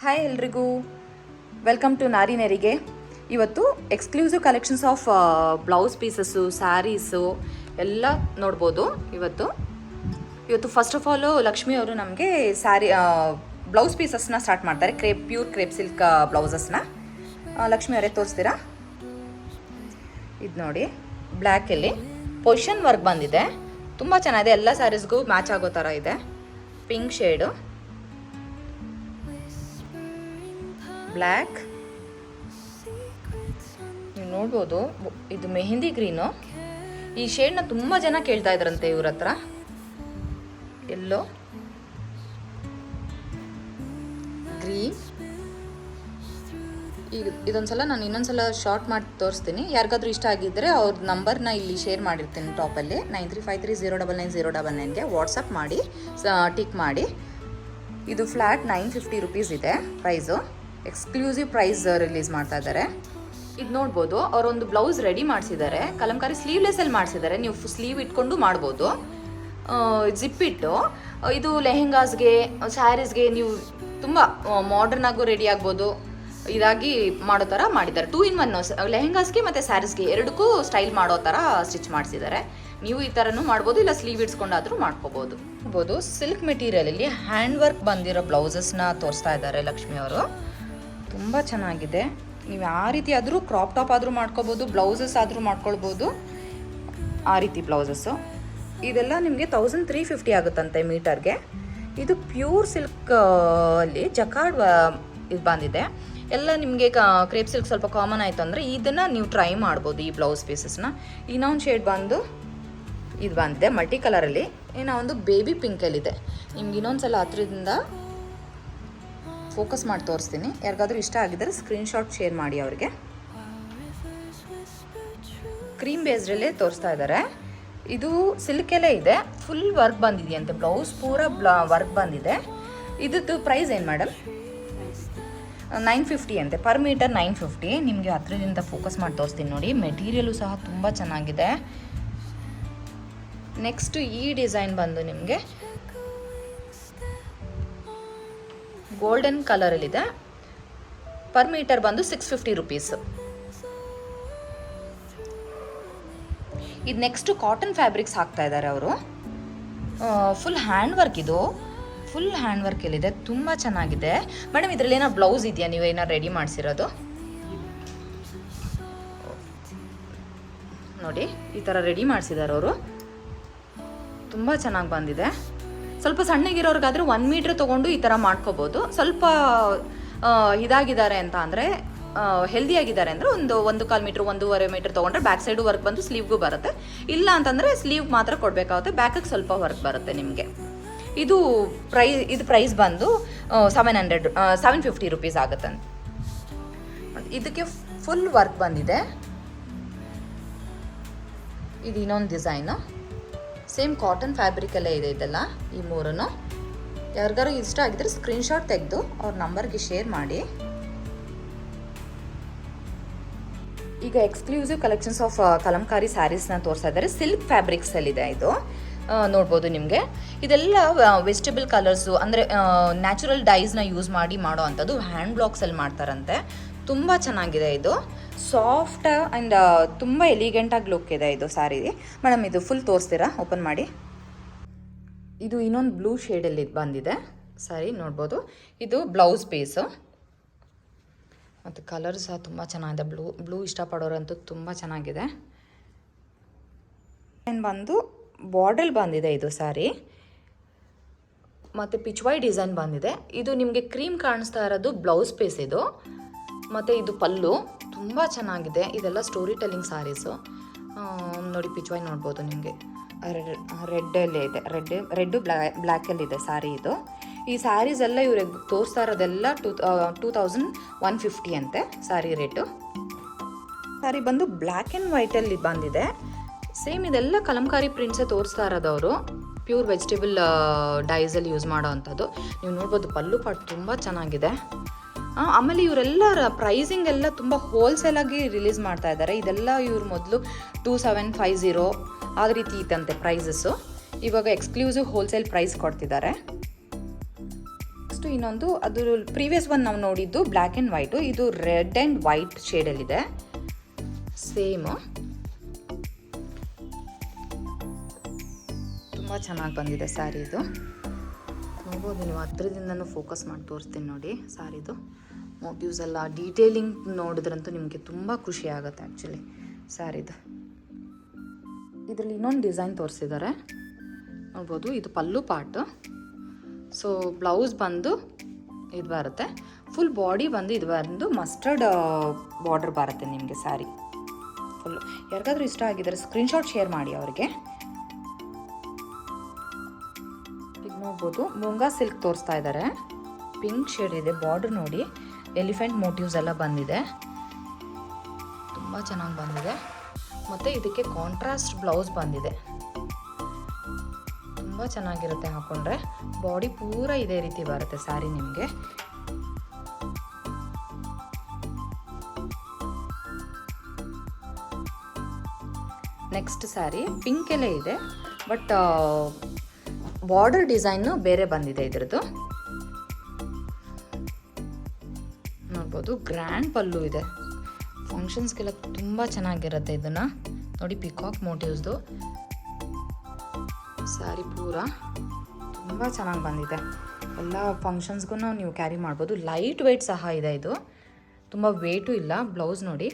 Hi ಎಲ್ರಿಗೂ, welcome to ನಾರಿ ನೆರಿಗೆ. ಇವತ್ತು exclusive collections of blouse pieces, saris ಎಲ್ಲ ನೋಡ್ಬೋದು. ಇವತ್ತು ಫಸ್ಟ್ ಆಫ್ ಆಲು ಲಕ್ಷ್ಮಿ ಅವರು ನಮಗೆ ಬ್ಲೌಸ್ ಪೀಸಸ್ನ ಸ್ಟಾರ್ಟ್ ಮಾಡ್ತಾರೆ. ಪ್ಯೂರ್ ಕ್ರೇಪ್ ಸಿಲ್ಕ್ ಬ್ಲೌಸಸ್ನ. ಲಕ್ಷ್ಮಿ ಅವರೇ ತೋರಿಸ್ತೀರಾ? ಇದು ನೋಡಿ, ಬ್ಲ್ಯಾಕಲ್ಲಿ ಪೊಸಿಷನ್ ವರ್ಕ್ ಬಂದಿದೆ, ತುಂಬ ಚೆನ್ನಾಗಿದೆ. ಎಲ್ಲ ಸ್ಯಾರೀಸ್ಗೂ ಮ್ಯಾಚ್ ಆಗೋ ಥರ ಇದೆ. ಪಿಂಕ್ ಶೇಡು, ಬ್ಲ್ಯಾಕ್, ನೀವು ನೋಡ್ಬೋದು. ಇದು ಮೆಹಂದಿ ಗ್ರೀನು. ಈ ಶೇಡ್ನ ತುಂಬ ಜನ ಕೇಳ್ತಾ ಇದ್ರಂತೆ ಇವ್ರ ಹತ್ರ. ಎಲ್ಲೋ, ಗ್ರೀನ್. ಈಗ ಇದೊಂದ್ಸಲ ನಾನು ಇನ್ನೊಂದ್ಸಲ ಶಾರ್ಟ್ ಮಾಡಿ ತೋರಿಸ್ತೀನಿ. ಯಾರಿಗಾದ್ರೂ ಇಷ್ಟ ಆಗಿದ್ದರೆ ಅವ್ರ ನಂಬರ್ನ ಇಲ್ಲಿ ಶೇರ್ ಮಾಡಿರ್ತೀನಿ ಟಾಪಲ್ಲಿ. 9353099099ಗೆ ವಾಟ್ಸಪ್ ಮಾಡಿ ಟಿಕ್ ಮಾಡಿ. ಇದು ಫ್ಲ್ಯಾಟ್ 950 ರುಪೀಸ್ ಇದೆ ಪ್ರೈಸು. ಎಕ್ಸ್ಕ್ಲೂಸಿವ್ ಪ್ರೈಸ್ ರಿಲೀಸ್ ಮಾಡ್ತಾ ಇದ್ದಾರೆ. ಇದು ನೋಡ್ಬೋದು, ಅವರೊಂದು ಬ್ಲೌಸ್ ರೆಡಿ ಮಾಡಿಸಿದ್ದಾರೆ. ಕಲಂಕಾರಿ ಸ್ಲೀವ್ಲೆಸ್ಸಲ್ಲಿ ಮಾಡಿಸಿದ್ದಾರೆ. ನೀವು ಸ್ಲೀವ್ ಇಟ್ಕೊಂಡು ಮಾಡ್ಬೋದು. ಜಿಪ್ಪಿಟ್ಟು ಇದು ಲೆಹೆಂಗಾಸ್ಗೆ, ಸ್ಯಾರೀಸ್ಗೆ ನೀವು ತುಂಬ ಮಾಡರ್ನ್ ಆಗು ರೆಡಿ ಆಗ್ಬೋದು. ಇದಾಗಿ ಮಾಡೋ ಥರ ಮಾಡಿದ್ದಾರೆ. 2 in 1 ಲೆಹೆಂಗಾಸ್ಗೆ ಮತ್ತು ಸ್ಯಾರೀಸ್ಗೆ ಎರಡಕ್ಕೂ ಸ್ಟೈಲ್ ಮಾಡೋ ಥರ ಸ್ಟಿಚ್ ಮಾಡಿಸಿದ್ದಾರೆ. ನೀವು ಈ ಥರನೂ ಮಾಡ್ಬೋದು, ಇಲ್ಲ ಸ್ಲೀವ್ ಇಡ್ಸ್ಕೊಂಡಾದರೂ ಮಾಡ್ಕೋಬೋದು. ಸಿಲ್ಕ್ ಮೆಟೀರಿಯಲಲ್ಲಿ ಹ್ಯಾಂಡ್ ವರ್ಕ್ ಬಂದಿರೋ ಬ್ಲೌಸಸ್ನ ತೋರಿಸ್ತಾ ಇದ್ದಾರೆ ಲಕ್ಷ್ಮಿ ಅವರು. ತುಂಬ ಚೆನ್ನಾಗಿದೆ. ನೀವು ಆ ರೀತಿ ಆದರೂ ಕ್ರಾಪ್ ಟಾಪ್ ಆದರೂ ಮಾಡ್ಕೋಬೋದು, ಬ್ಲೌಸಸ್ ಆದರೂ ಮಾಡ್ಕೊಳ್ಬೋದು. ಆ ರೀತಿ ಬ್ಲೌಸಸ್ಸು ಇದೆಲ್ಲ ನಿಮಗೆ 1350 ಆಗುತ್ತಂತೆ ಮೀಟರ್ಗೆ. ಇದು ಪ್ಯೂರ್ ಸಿಲ್ಕ್ ಅಲ್ಲಿ ಜಕಾರ್ಡ್ ಇದು ಬಂದಿದೆ. ಎಲ್ಲ ನಿಮಗೆ ಕ್ರೇಪ್ ಸಿಲ್ಕ್ ಸ್ವಲ್ಪ ಕಾಮನ್ ಆಯಿತು ಅಂದರೆ ಇದನ್ನು ನೀವು ಟ್ರೈ ಮಾಡ್ಬೋದು ಈ ಬ್ಲೌಸ್ ಪೀಸಸ್ನ. ಇನ್ನೊಂದು ಶೇಡ್ ಬಂದು ಇದು ಬಂದಿದೆ ಮಲ್ಟಿ ಕಲರಲ್ಲಿ. ಏನೋ ಒಂದು ಬೇಬಿ ಪಿಂಕಲ್ಲಿದೆ. ನಿಮ್ಗೆ ಇನ್ನೊಂದು ಸಲ ಹತ್ರದಿಂದ ಫೋಕಸ್ ಮಾಡಿ ತೋರಿಸ್ತೀನಿ. ಯಾರಿಗಾದ್ರೂ ಇಷ್ಟ ಆಗಿದ್ದರೆ ಸ್ಕ್ರೀನ್ಶಾಟ್ ಶೇರ್ ಮಾಡಿ ಅವ್ರಿಗೆ. ಕ್ರೀಮ್ ಬೇಸ್ಡಲ್ಲೇ ತೋರಿಸ್ತಾ ಇದ್ದಾರೆ. ಇದು ಸಿಲ್ಕೆಲ್ಲೇ ಇದೆ, ಫುಲ್ ವರ್ಕ್ ಬಂದಿದೆಯಂತೆ. ಬ್ಲೌಸ್ ಪೂರ ವರ್ಕ್ ಬಂದಿದೆ. ಇದ್ದು ಪ್ರೈಸ್ ಏನು ಮೇಡಮ್? 950 ಅಂತೆ ಪರ್ ಮೀಟರ್. 950. ನಿಮಗೆ ಹತ್ರದಿಂದ ಫೋಕಸ್ ಮಾಡಿ ತೋರಿಸ್ತೀನಿ ನೋಡಿ. ಮೆಟೀರಿಯಲು ಸಹ ತುಂಬ ಚೆನ್ನಾಗಿದೆ. ನೆಕ್ಸ್ಟ್ ಈ ಡಿಸೈನ್ ಬಂದು ನಿಮಗೆ ಗೋಲ್ಡನ್ ಕಲರಲ್ಲಿದೆ. ಪರ್ ಮೀಟರ್ ಬಂದು 650 ರುಪೀಸ್. ಇದು ನೆಕ್ಸ್ಟ್ ಕಾಟನ್ ಫ್ಯಾಬ್ರಿಕ್ಸ್ ಹಾಕ್ತಾ ಇದ್ದಾರೆ ಅವರು. Full hand work. ಇದು ಫುಲ್ ಹ್ಯಾಂಡ್ ವರ್ಕಲ್ಲಿದೆ, ತುಂಬ ಚೆನ್ನಾಗಿದೆ. ಮೇಡಮ್ ಇದರಲ್ಲಿ ಏನೋ ಬ್ಲೌಸ್ ಇದೆಯಾ? ನೀವೇನೋ ರೆಡಿ ಮಾಡಿಸಿರೋದು ನೋಡಿ. ಈ ಥರ ರೆಡಿ ಮಾಡಿಸಿದ್ದಾರೆ ಅವರು. ತುಂಬ ಚೆನ್ನಾಗಿ ಬಂದಿದೆ. ಸ್ವಲ್ಪ ಸಣ್ಣಗಿರೋರ್ಗಾದರೆ 1 ಮೀಟ್ರ್ ತೊಗೊಂಡು ಈ ಥರ ಮಾಡ್ಕೋಬೋದು. ಸ್ವಲ್ಪ ಇದಾಗಿದ್ದಾರೆ ಅಂತ ಅಂದರೆ, ಹೆಲ್ದಿಯಾಗಿದ್ದಾರೆ ಅಂದರೆ ಒಂದು 1/4 ಮೀಟ್ರ್ 1.5 ಮೀಟ್ರ್ ತೊಗೊಂಡ್ರೆ ಬ್ಯಾಕ್ ಸೈಡು ವರ್ಕ್ ಬಂದು ಸ್ಲೀವ್ಗೂ ಬರುತ್ತೆ. ಇಲ್ಲ ಅಂತಂದರೆ ಸ್ಲೀವ್ ಮಾತ್ರ ಕೊಡಬೇಕಾಗುತ್ತೆ, ಬ್ಯಾಕಿಗೆ ಸ್ವಲ್ಪ ವರ್ಕ್ ಬರುತ್ತೆ ನಿಮಗೆ. ಇದು ಪ್ರೈಸ್ ಬಂದು 750 ರುಪೀಸ್ ಆಗುತ್ತೆ. ಇದಕ್ಕೆ ಫುಲ್ ವರ್ಕ್ ಬಂದಿದೆ. ಇದು ಇನ್ನೊಂದು ಡಿಸೈನು. ಸೇಮ್ ಕಾಟನ್ ಫ್ಯಾಬ್ರಿಕಲ್ಲೇ ಇದೆ ಇದೆಲ್ಲ. ಈ ಮೂರನ್ನು ಯಾರಿಗಾರು ಇಷ್ಟ ಆಗಿದ್ರೆ ಸ್ಕ್ರೀನ್ಶಾಟ್ ತೆಗೆದು ಅವ್ರ ನಂಬರ್ಗೆ ಶೇರ್ ಮಾಡಿ. ಈಗ ಎಕ್ಸ್ಕ್ಲೂಸಿವ್ ಕಲೆಕ್ಷನ್ಸ್ ಆಫ್ ಕಲಂಕಾರಿ ಸ್ಯಾರೀಸ್ನ ತೋರಿಸ್ತಾ ಇದ್ದಾರೆ. ಸಿಲ್ಕ್ ಫ್ಯಾಬ್ರಿಕ್ಸಲ್ಲಿದೆ ಇದು. ನೋಡ್ಬೋದು ನಿಮಗೆ. ಇದೆಲ್ಲ ವೆಜಿಟೇಬಲ್ ಕಲರ್ಸು, ಅಂದರೆ ನ್ಯಾಚುರಲ್ ಡೈಸ್ನ ಯೂಸ್ ಮಾಡಿ ಮಾಡೋ ಅಂಥದ್ದು. ಹ್ಯಾಂಡ್ ಬ್ಲಾಕ್ಸಲ್ಲಿ ಮಾಡ್ತಾರಂತೆ. ತುಂಬ ಚೆನ್ನಾಗಿದೆ ಇದು. ಸಾಫ್ಟ್ ಆ್ಯಂಡ್ ತುಂಬ ಎಲಿಗೆಂಟಾಗಿ ಲುಕ್ ಇದೆ ಇದು ಸ್ಯಾರಿ. ಮೇಡಮ್ ಇದು ಫುಲ್ ತೋರಿಸ್ತೀರಾ? ಓಪನ್ ಮಾಡಿ. ಇದು ಇನ್ನೊಂದು ಬ್ಲೂ ಶೇಡಲ್ಲಿ ಬಂದಿದೆ ಸ್ಯಾರಿ, ನೋಡ್ಬೋದು. ಇದು ಬ್ಲೌಸ್ ಪೀಸು ಮತ್ತು ಕಲರ್ ಸಹ ತುಂಬ ಚೆನ್ನಾಗಿದೆ. ಬ್ಲೂ ಇಷ್ಟಪಡೋರಂತೂ ತುಂಬ ಚೆನ್ನಾಗಿದೆ. ಬಂದು ಬಾರ್ಡರ್ ಬಂದಿದೆ ಇದು ಸ್ಯಾರಿ, ಮತ್ತು ಪಿಚ್ವೈ ಡಿಸೈನ್ ಬಂದಿದೆ. ಇದು ನಿಮಗೆ ಕ್ರೀಮ್ ಕಾಣಿಸ್ತಾ ಇರೋದು ಬ್ಲೌಸ್ ಪೀಸ್ ಇದು. ಮತ್ತು ಇದು ಪಲ್ಲು ತುಂಬ ಚೆನ್ನಾಗಿದೆ. ಇದೆಲ್ಲ ಸ್ಟೋರಿ ಟೆಲ್ಲಿಂಗ್ ಸ್ಯಾರೀಸು ನೋಡಿ. ಪಿಚ್ವೈ ನೋಡ್ಬೋದು ನಿಮಗೆ. ರೆಡ್ಡಲ್ಲೇ ಇದೆ, ರೆಡ್ಡು ಬ್ಲ್ಯಾಕಲ್ಲಿದೆ ಸ್ಯಾರಿ ಇದು. ಈ ಸ್ಯಾರೀಸ್ ಎಲ್ಲ ಇವ್ರಿಗೆ ತೋರಿಸ್ತಾ ಇರೋದೆಲ್ಲ 2150 ಅಂತೆ ಸ್ಯಾರಿ ರೇಟು. ಸ್ಯಾರಿ ಬಂದು ಬ್ಲ್ಯಾಕ್ ಆ್ಯಂಡ್ ವೈಟಲ್ಲಿ ಬಂದಿದೆ. ಸೇಮ್ ಇದೆಲ್ಲ ಕಲಂಕಾರಿ ಪ್ರಿಂಟ್ಸೇ ತೋರಿಸ್ತಾ ಇರೋದವರು. ಪ್ಯೂರ್ ವೆಜಿಟೇಬಲ್ ಡೈಸಲ್ಲಿ ಯೂಸ್ ಮಾಡೋ ಅಂಥದ್ದು. ನೀವು ನೋಡ್ಬೋದು ಪಲ್ಲು ಪಾಟ್ ತುಂಬ ಚೆನ್ನಾಗಿದೆ. ಆಮೇಲೆ ಇವರೆಲ್ಲ ಪ್ರೈಸಿಂಗ್ ಎಲ್ಲ ತುಂಬ ಹೋಲ್ಸೇಲಾಗಿ ರಿಲೀಸ್ ಮಾಡ್ತಾ ಇದ್ದಾರೆ. ಇದೆಲ್ಲ ಇವ್ರು ಮೊದಲು 2750 ಆ ರೀತಿ ಇತ್ತಂತೆ ಪ್ರೈಸಸ್ಸು. ಇವಾಗ ಎಕ್ಸ್ಕ್ಲೂಸಿವ್ ಹೋಲ್ಸೇಲ್ ಪ್ರೈಸ್ ಕೊಡ್ತಿದ್ದಾರೆ. ನೆಕ್ಸ್ಟು ಇನ್ನೊಂದು, ಅದು ಪ್ರೀವಿಯಸ್ ಒನ್ ನಾವು ನೋಡಿದ್ದು ಬ್ಲ್ಯಾಕ್ ಆ್ಯಂಡ್ ವೈಟು, ಇದು ರೆಡ್ ಆ್ಯಂಡ್ ವೈಟ್ ಶೇಡಲ್ಲಿದೆ. ಸೇಮು ತುಂಬ ಚೆನ್ನಾಗಿ ಬಂದಿದೆ ಸ್ಯಾರಿ ಇದು. ನೋಡ್ಬೋದು ನೀವು, ಹತ್ರದಿಂದನೂ ಫೋಕಸ್ ಮಾಡಿ ತೋರಿಸ್ತೀನಿ ನೋಡಿ ಸ್ಯಾರಿದು ಮೋಟಿವ್ಸ್ ಎಲ್ಲ. ಡೀಟೇಲಿಂಗ್ ನೋಡಿದ್ರಂತೂ ನಿಮಗೆ ತುಂಬ ಖುಷಿ ಆಗುತ್ತೆ ಆ್ಯಕ್ಚುಲಿ ಸ್ಯಾರಿದು. ಇದರಲ್ಲಿ ಇನ್ನೊಂದು ಡಿಸೈನ್ ತೋರಿಸಿದ್ದಾರೆ ನೋಡ್ಬೋದು. ಇದು ಪಲ್ಲು ಪಾರ್ಟು. ಸೊ ಬ್ಲೌಸ್ ಬಂದು ಇದು ಬರುತ್ತೆ. ಫುಲ್ ಬಾಡಿ ಬಂದು ಇದು ಬಂದು ಮಸ್ಟರ್ಡ್ ಬಾರ್ಡರ್ ಬರುತ್ತೆ ನಿಮಗೆ ಸ್ಯಾರಿ ಫುಲ್ಲು. ಯಾರಿಗಾದ್ರೂ ಇಷ್ಟ ಆಗಿದ್ದಾರೆ ಸ್ಕ್ರೀನ್ಶಾಟ್ ಶೇರ್ ಮಾಡಿ ಅವ್ರಿಗೆ. ಈಗ ನೋಡ್ಬೋದು ಮುಂಗಾ ಸಿಲ್ಕ್ ತೋರಿಸ್ತಾ ಇದ್ದಾರೆ. ಪಿಂಕ್ ಶೇಡ್ ಇದೆ, ಬಾರ್ಡರ್ ನೋಡಿ ಎಲಿಫೆಂಟ್ ಮೋಟಿವ್ಸ್ ಎಲ್ಲ ಬಂದಿದೆ, ತುಂಬ ಚೆನ್ನಾಗಿ ಬಂದಿದೆ. ಮತ್ತು ಇದಕ್ಕೆ ಕಾಂಟ್ರಾಸ್ಟ್ ಬ್ಲೌಸ್ ಬಂದಿದೆ, ತುಂಬ ಚೆನ್ನಾಗಿರುತ್ತೆ ಹಾಕೊಂಡ್ರೆ. ಬಾಡಿ ಪೂರ ಇದೇ ರೀತಿ ಬರುತ್ತೆ ಸ್ಯಾರಿ ನಿಮಗೆ. ನೆಕ್ಸ್ಟ್ ಸ್ಯಾರಿ ಪಿಂಕ್ ಎಲ್ಲ ಇದೆ, ಬಟ್ ಬಾರ್ಡರ್ ಡಿಸೈನು ಬೇರೆ ಬಂದಿದೆ ಇದ್ರದ್ದು. ನೋಡ್ಬೋದು ಗ್ರ್ಯಾಂಡ್ ಪಲ್ಲು ಇದೆ, ಫಂಕ್ಷನ್ಸ್ಗೆಲ್ಲ ತುಂಬ ಚೆನ್ನಾಗಿರುತ್ತೆ. ಇದನ್ನು ನೋಡಿ ಪಿಕಾಕ್ ಮೋಟಿವ್ಸ್ದು ಸ್ಯಾರಿ ಪೂರ ತುಂಬ ಚೆನ್ನಾಗಿ ಬಂದಿದೆ. ಎಲ್ಲ ಫಂಕ್ಷನ್ಸ್ಗೂ ನೀವು ಕ್ಯಾರಿ ಮಾಡ್ಬೋದು. ಲೈಟ್ ವೆಯ್ಟ್ ಸಹ ಇದೆ ಇದು, ತುಂಬ ವೆಯ್ಟು ಇಲ್ಲ. ಬ್ಲೌಸ್ ನೋಡಿ.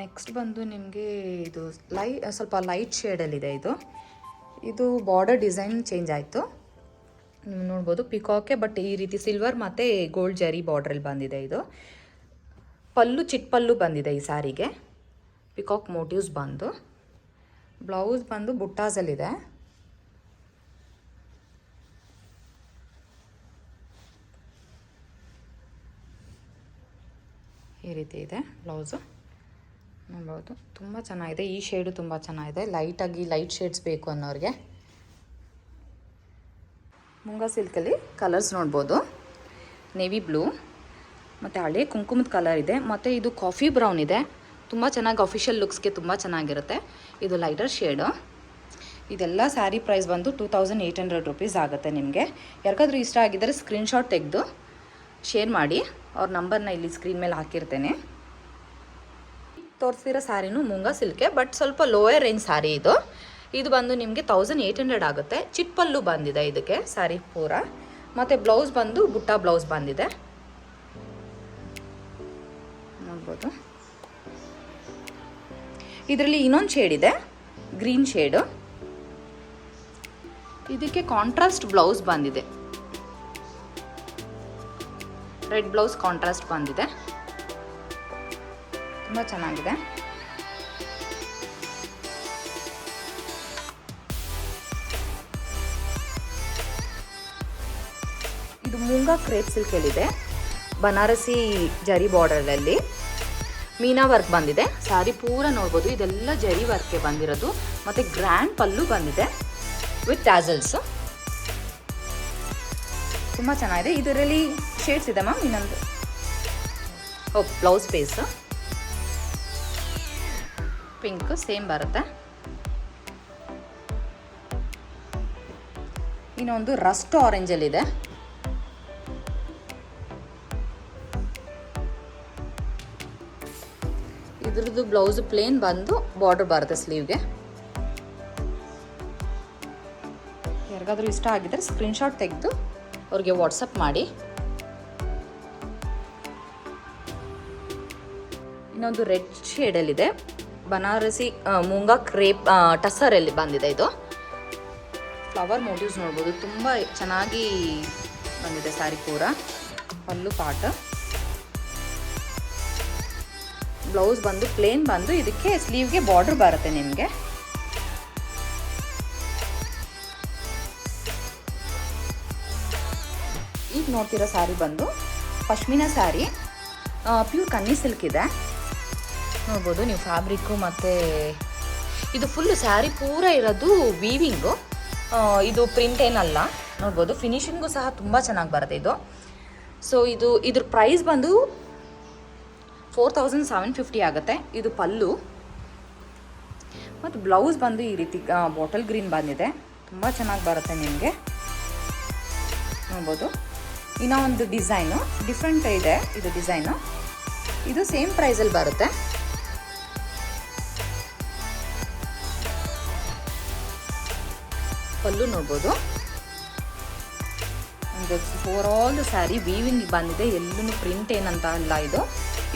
ನೆಕ್ಸ್ಟ್ ಬಂದು ನಿಮಗೆ ಇದು ಸ್ವಲ್ಪ ಲೈಟ್ ಶೇಡಲ್ಲಿದೆ ಇದು. ಇದು ಬಾರ್ಡರ್ ಡಿಸೈನ್ ಚೇಂಜ್ ಆಯಿತು, ನೀವು ನೋಡ್ಬೋದು ಪಿಕಾಕೆ, ಬಟ್ ಈ ರೀತಿ ಸಿಲ್ವರ್ ಮತ್ತು ಗೋಲ್ಡ್ ಜರಿ ಬಾರ್ಡ್ರಲ್ಲಿ ಬಂದಿದೆ ಇದು. ಪಲ್ಲು ಚಿಟ್ ಪಲ್ಲು ಬಂದಿದೆ ಈ ಸ್ಯಾರಿಗೆ, ಪಿಕಾಕ್ ಮೋಟಿವ್ಸ್ ಬಂದು. ಬ್ಲೌಸ್ ಬಂದು ಬುಟ್ಟಾಸಲ್ಲಿದೆ. ಈ ರೀತಿ ಇದೆ ಬ್ಲೌಸು, ನೋಡ್ಬೋದು ತುಂಬ ಚೆನ್ನಾಗಿದೆ. ಈ ಶೇಡು ತುಂಬ ಚೆನ್ನಾಗಿದೆ, ಲೈಟಾಗಿ ಲೈಟ್ ಶೇಡ್ಸ್ ಬೇಕು ಅನ್ನೋರಿಗೆ. ಮುಂಗಾ ಸಿಲ್ಕಲ್ಲಿ ಕಲರ್ಸ್ ನೋಡ್ಬೋದು, ನೇವಿ ಬ್ಲೂ ಮತ್ತು ಹಳೆ ಕುಂಕುಮದ ಕಲರ್ ಇದೆ, ಮತ್ತು ಇದು ಕಾಫಿ ಬ್ರೌನ್ ಇದೆ. ತುಂಬ ಚೆನ್ನಾಗಿ ಅಫಿಷಿಯಲ್ ಲುಕ್ಸ್ಗೆ ತುಂಬ ಚೆನ್ನಾಗಿರುತ್ತೆ. ಇದು ಲೈಟರ್ ಶೇಡು. ಇದೆಲ್ಲ ಸ್ಯಾರಿ ಪ್ರೈಸ್ ಬಂದು 2800 ರೂಪೀಸ್ ಆಗುತ್ತೆ ನಿಮಗೆ. ಯಾರಿಗಾದ್ರೂ ಇಷ್ಟ ಆಗಿದ್ದರೆ ಸ್ಕ್ರೀನ್ಶಾಟ್ ತೆಗೆದು ಶೇರ್ ಮಾಡಿ, ಅವ್ರ ನಂಬರ್ನ ಇಲ್ಲಿ ಸ್ಕ್ರೀನ್ ಮೇಲೆ ಹಾಕಿರ್ತೇನೆ. ತೋರಿಸಿರೋ ಸ್ಯಾರಿನೂ ಮುಂಗಾ ಸಿಲ್ಕೆ, ಬಟ್ ಸ್ವಲ್ಪ ಲೋಯರ್ ರೇಂಜ್ ಸ್ಯಾರಿ ಇದು. ಇದು ಬಂದು ನಿಮಗೆ 1800 ಆಗುತ್ತೆ. ಚಿಪ್ಪಲ್ಲು ಬಂದಿದೆ ಇದಕ್ಕೆ ಸ್ಯಾರಿ ಪೂರ, ಮತ್ತು ಬ್ಲೌಸ್ ಬಂದು ಬುಟ್ಟ ಬ್ಲೌಸ್ ಬಂದಿದೆ, ನೋಡ್ಬೋದು. ಇದರಲ್ಲಿ ಇನ್ನೊಂದು ಶೇಡ್ ಇದೆ, ಗ್ರೀನ್ ಶೇಡು. ಇದಕ್ಕೆ ಕಾಂಟ್ರಾಸ್ಟ್ ಬ್ಲೌಸ್ ಬಂದಿದೆ, ರೆಡ್ ಬ್ಲೌಸ್ ಕಾಂಟ್ರಾಸ್ಟ್ ಬಂದಿದೆ, ತುಂಬ ಚೆನ್ನಾಗಿದೆ. ಇದು ಮುಂಗಾ ಕ್ರೇಪ್ ಸಿಲ್ಕಲ್ಲಿದೆ, ಬನಾರಸಿ ಜರಿ ಬಾರ್ಡರಲ್ಲಿ ಮೀನಾ ವರ್ಕ್ ಬಂದಿದೆ. ಸ್ಯಾರಿ ಪೂರ ನೋಡ್ಬೋದು, ಇದೆಲ್ಲ ಜರಿ ವರ್ಕ್ಗೆ ಬಂದಿರೋದು, ಮತ್ತು ಗ್ರ್ಯಾಂಡ್ ಪಲ್ಲು ಬಂದಿದೆ ವಿತ್ ಟ್ಯಾಸಲ್ಸು. ತುಂಬ ಚೆನ್ನಾಗಿದೆ. ಇದರಲ್ಲಿ ಶೇಡ್ಸ್ ಇದೆ ಮ್ಯಾಮ್. ಇನ್ನೊಂದು ಬ್ಲೌಸ್ ಪೀಸು ಪಿಂಕ್ ಸೇಮ್ ಬರುತ್ತೆ. ಇನ್ನೊಂದು ರಸ್ಟ್ ಆರೆಂಜಲ್ಲಿದೆ. ಇದ್ರದ್ದು ಬ್ಲೌಸ್ ಪ್ಲೇನ್ ಬಂದು ಬಾರ್ಡರ್ ಬರುತ್ತೆ ಸ್ಲೀವ್ಗೆ. ಯಾರಿಗಾದ್ರೂ ಇಷ್ಟ ಆಗಿದ್ದರೆ ಸ್ಕ್ರೀನ್ಶಾಟ್ ತೆಗೆದು ಅವ್ರಿಗೆ ವಾಟ್ಸಪ್ ಮಾಡಿ. ಇನ್ನೊಂದು ರೆಡ್ ಶೇಡಲ್ಲಿದೆ, ಬನಾರಸಿ ಮುಂಗಾ ಕ್ರೇಪ್ ಟಸರಲ್ಲಿ ಬಂದಿದೆ. ಇದು ಫ್ಲವರ್ ಮೋಟಿವ್ಸ್ ನೋಡ್ಬೋದು, ತುಂಬ ಚೆನ್ನಾಗಿ ಬಂದಿದೆ ಸ್ಯಾರಿ ಪೂರ. ಪಲ್ಲು ಪಾರ್ಟ್, ಬ್ಲೌಸ್ ಬಂದು ಪ್ಲೇನ್ ಬಂದು ಇದಕ್ಕೆ ಸ್ಲೀವ್ಗೆ ಬಾರ್ಡರ್ ಬರುತ್ತೆ ನಿಮಗೆ. ಈಗ ನೋಡ್ತಿರೋ ಸ್ಯಾರಿ ಬಂದು ಪಶ್ಮಿನಾ ಸ್ಯಾರಿ, ಪ್ಯೂರ್ ಕನ್ನಿ ಸಿಲ್ಕ್ ಇದೆ, ನೋಡ್ಬೋದು ನೀವು ಫ್ಯಾಬ್ರಿಕ್ಕು. ಮತ್ತು ಇದು ಫುಲ್ಲು ಸ್ಯಾರಿ ಪೂರ ಇರೋದು ವೀವಿಂಗು, ಇದು ಪ್ರಿಂಟ್ ಏನಲ್ಲ, ನೋಡ್ಬೋದು. ಫಿನಿಶಿಂಗು ಸಹ ತುಂಬ ಚೆನ್ನಾಗಿ ಬರುತ್ತೆ ಇದು. ಸೊ ಇದ್ರ ಪ್ರೈಸ್ ಬಂದು 4750 ಆಗುತ್ತೆ. ಇದು ಪಲ್ಲು, ಮತ್ತು ಬ್ಲೌಸ್ ಬಂದು ಈ ರೀತಿ ಬಾಟಲ್ ಗ್ರೀನ್ ಬಂದಿದೆ, ತುಂಬ ಚೆನ್ನಾಗಿ ಬರುತ್ತೆ ನಿಮಗೆ ನೋಡ್ಬೋದು. ಇನ್ನೂ ಒಂದು ಡಿಸೈನು ಡಿಫ್ರೆಂಟ್ ಇದೆ, ಇದು ಡಿಸೈನು. ಇದು ಸೇಮ್ ಪ್ರೈಸಲ್ಲಿ ಬರುತ್ತೆ. ಪಲ್ಲು ನೋಡ್ಬೋದು. ಓವರ್ ಆಲ್ ಸ್ಯಾರಿ ವೀವಿಂಗ್ ಬಂದಿದೆ, ಎಲ್ಲೂ ಪ್ರಿಂಟ್ ಏನಂತ ಅಲ್ಲ.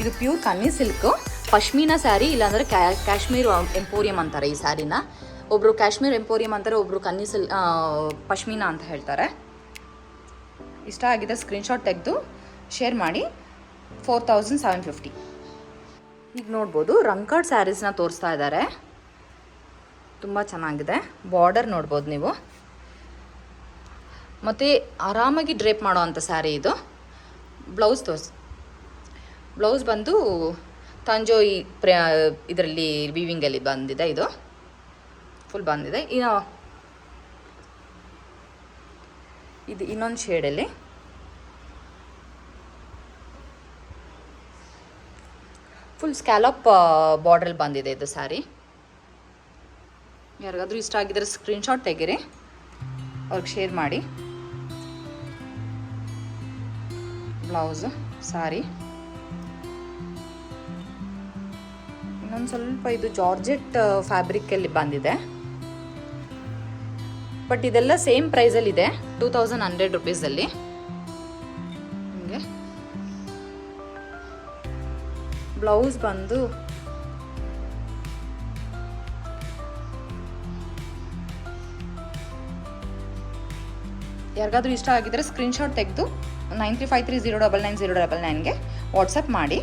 ಇದು ಪ್ಯೂರ್ ಕನ್ನಿ ಸಿಲ್ಕು ಪಶ್ಮೀನಾ ಸ್ಯಾರಿ, ಇಲ್ಲಾಂದರೆ ಕಾಶ್ಮೀರ್ ಎಂಪೋರಿಯಂ ಅಂತಾರೆ ಈ ಸ್ಯಾರಿನ. ಒಬ್ಬರು ಕಾಶ್ಮೀರ್ ಎಂಪೋರಿಯಂ ಅಂತಾರೆ, ಒಬ್ಬರು ಕನ್ನಿ ಪಶ್ಮೀನಾ ಅಂತ ಹೇಳ್ತಾರೆ. ಇಷ್ಟ ಆಗಿದೆ ಸ್ಕ್ರೀನ್ಶಾಟ್ ತೆಗೆದು ಶೇರ್ ಮಾಡಿ. 4750. ಈಗ ನೋಡ್ಬೋದು ರಂಕಾರ್ಡ್ ಸ್ಯಾರೀಸ್ನ ತೋರಿಸ್ತಾ ಇದ್ದಾರೆ, ತುಂಬ ಚೆನ್ನಾಗಿದೆ. ಬಾರ್ಡರ್ ನೋಡ್ಬೋದು ನೀವು, ಮತ್ತು ಆರಾಮಾಗಿ ಡ್ರೇಪ್ ಮಾಡೋ ಅಂಥ ಸ್ಯಾರಿ ಇದು. ಬ್ಲೌಸ್ ಬಂದು ತಂಜೋಯಿ ಇದರಲ್ಲಿ ವೀವಿಂಗಲ್ಲಿ ಬಂದಿದೆ, ಇದು ಫುಲ್ ಬಂದಿದೆ. ಇದು ಇನ್ನೊಂದು ಶೇಡಲ್ಲಿ ಫುಲ್ ಸ್ಕ್ಯಾಲಪ್ ಬಾರ್ಡ್ರಲ್ಲಿ ಬಂದಿದೆ ಇದು ಸ್ಯಾರಿ. ಯಾರಿಗಾದ್ರೂ ಇಷ್ಟ ಆಗಿದ್ರೆ ಸ್ಕ್ರೀನ್ಶಾಟ್ ತೆಗೀರಿ, ಅವ್ರಿಗೆ ಶೇರ್ ಮಾಡಿ. ಬ್ಲೌಸು ಸಾರಿ ಇನ್ನೊಂದು ಸ್ವಲ್ಪ ಇದು ಜಾರ್ಜೆಟ್ ಫ್ಯಾಬ್ರಿಕಲ್ಲಿ ಬಂದಿದೆ, ಬಟ್ ಇದೆಲ್ಲ ಸೇಮ್ ಪ್ರೈಸಲ್ಲಿದೆ, 2100 ರುಪೀಸಲ್ಲಿ. ಹಿಂಗೆ ಬ್ಲೌಸ್ ಬಂದು ಯಾರಿಗಾದ್ರೂ ಇಷ್ಟ ಆಗಿದ್ರೆ ಸ್ಕ್ರೀನ್ಶಾಟ್ ತೆಗೆದು 9353099099ಗೆ ವಾಟ್ಸಪ್ ಮಾಡಿ.